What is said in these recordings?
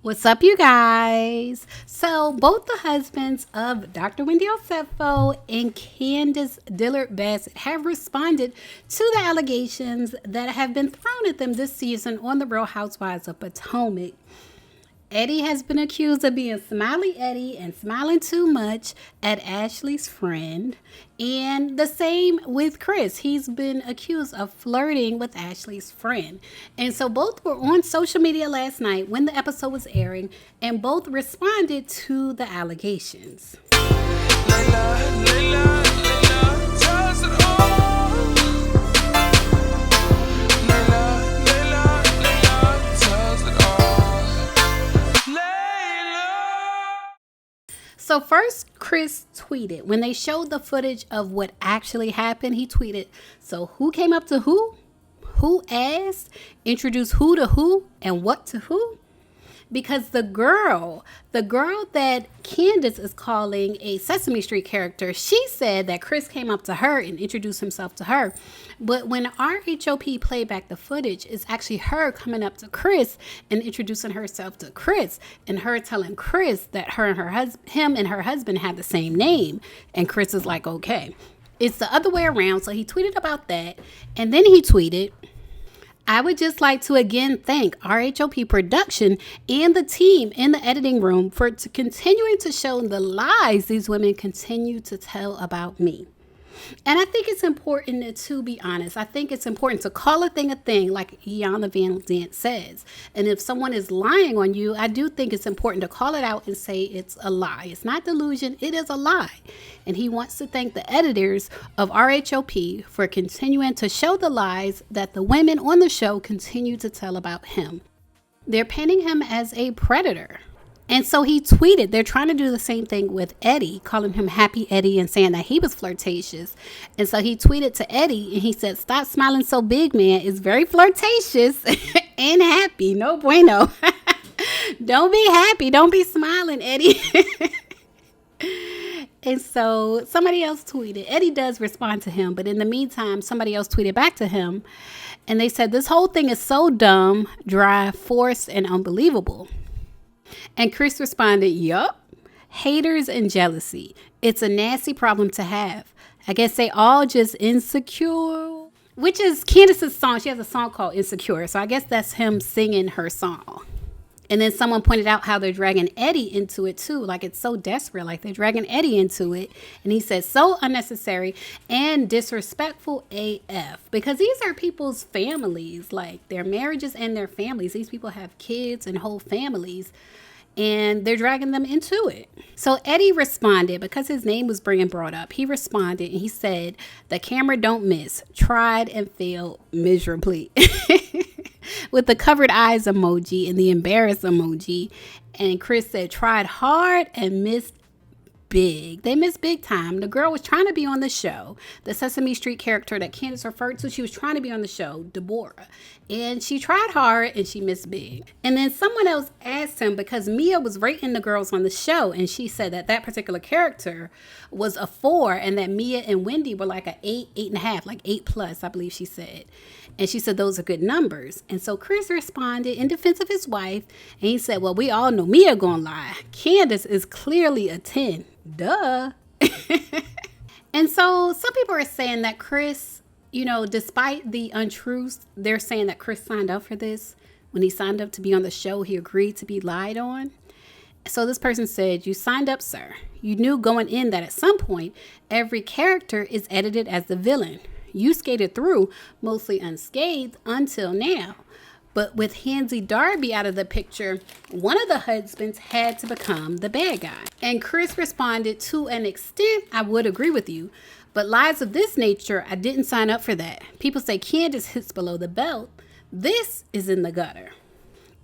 What's up, you guys? So, both the husbands of Dr. Wendy Osefo and Candace Dillard Bassett have responded to the allegations that have been thrown at them this season on the Real Housewives of Potomac. Eddie has been accused of being Smiley Eddie and smiling too much at Ashley's friend. And the same with Chris. He's been accused of flirting with Ashley's friend. And so both were on social media last night when the episode was airing, and both responded to the allegations. Layla, Layla, Layla, tells it all. So first, Chris tweeted, when they showed the footage of what actually happened, he tweeted, so who came up to who? Who asked? Introduced who to who? And what to who? Because the girl that Candace is calling a Sesame Street character, she said that Chris came up to her and introduced himself to her. But when RHOP played back the footage, it's actually her coming up to Chris and introducing herself to Chris, and her telling Chris that him and her husband have the same name. And Chris is like, okay. It's the other way around. So he tweeted about that, and then he tweeted, I would just like to again thank RHOP Production and the team in the editing room for continuing to show the lies these women continue to tell about me. And I think it's important to be honest. I think it's important to call a thing like Iyanla Vanzant says. And if someone is lying on you, I do think it's important to call it out and say it's a lie. It's not delusion. It is a lie. And he wants to thank the editors of RHOP for continuing to show the lies that the women on the show continue to tell about him. They're painting him as a predator. And so he tweeted, they're trying to do the same thing with Eddie, calling him Happy Eddie and saying that he was flirtatious. And so he tweeted to Eddie and he said, stop smiling so big, man. It's very flirtatious and happy. No bueno. Don't be happy. Don't be smiling, Eddie. And so somebody else tweeted. Eddie does respond to him. But in the meantime, somebody else tweeted back to him. And they said, this whole thing is so dumb, dry, forced, and unbelievable. And Chris responded, yup, haters and jealousy. It's a nasty problem to have. I guess they all just insecure, which is Candace's song. She has a song called Insecure. So I guess that's him singing her song. And then someone pointed out how they're dragging Eddie into it too. Like it's so desperate. Like they're dragging Eddie into it. And he said so unnecessary and disrespectful AF. Because these are people's families. Like their marriages and their families. These people have kids and whole families. And they're dragging them into it. So Eddie responded, because his name was being brought up, he responded and he said, the camera don't miss, tried and failed miserably. With the covered eyes emoji and the embarrassed emoji. And Chris said, tried hard and missed big. They missed big time. The girl was trying to be on the show. The Sesame Street character that Candace referred to, she was trying to be on the show, Deborah. And she tried hard and she missed big. And then someone else asked him, because Mia was rating the girls on the show, and she said that that particular character was a 4 and that Mia and Wendy were like a 8, 8.5, like 8+, I believe she said. And she said those are good numbers. And so Chris responded in defense of his wife, and he said, well, we all know Mia gonna lie. Candace is clearly a 10. Duh. And so some people are saying that Chris, despite the untruths, they're saying that Chris signed up for this. When he signed up to be on the show, he agreed to be lied on. So this person said, you signed up, sir. You knew going in that at some point, every character is edited as the villain. You skated through mostly unscathed until now. But with Hansie Darby out of the picture, one of the husbands had to become the bad guy. And Chris responded, to an extent, I would agree with you. But lies of this nature, I didn't sign up for that. People say Candace hits below the belt. This is in the gutter.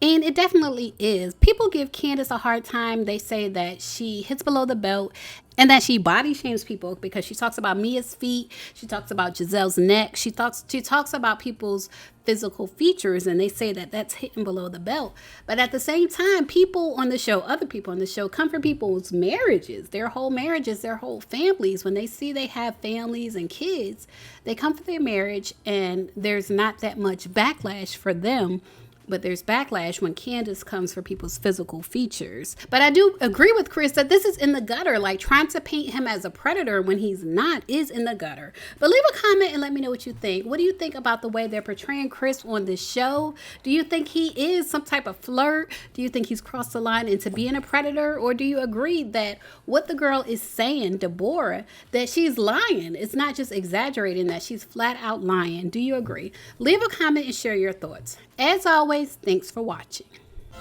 And it definitely is. People give Candace a hard time. They say that she hits below the belt and that she body shames people because she talks about Mia's feet. She talks about Giselle's neck. She talks about people's physical features, and they say that that's hitting below the belt. But at the same time, people on the show, other people on the show, come from people's marriages, their whole marriages, their whole families. When they see they have families and kids, they come for their marriage, and there's not that much backlash for them But there's backlash when Candace comes for people's physical features. But I do agree with Chris that this is in the gutter. Like, trying to paint him as a predator when he's not is in the gutter. But leave a comment and let me know what you think. What do you think about the way they're portraying Chris on this show? Do you think he is some type of flirt? Do you think he's crossed the line into being a predator? Or do you agree that what the girl is saying, Deborah, that she's lying? It's not just exaggerating, that she's flat out lying. Do you agree? Leave a comment and share your thoughts. As always, thanks for watching.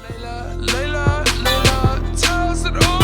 Layla, Layla, Layla,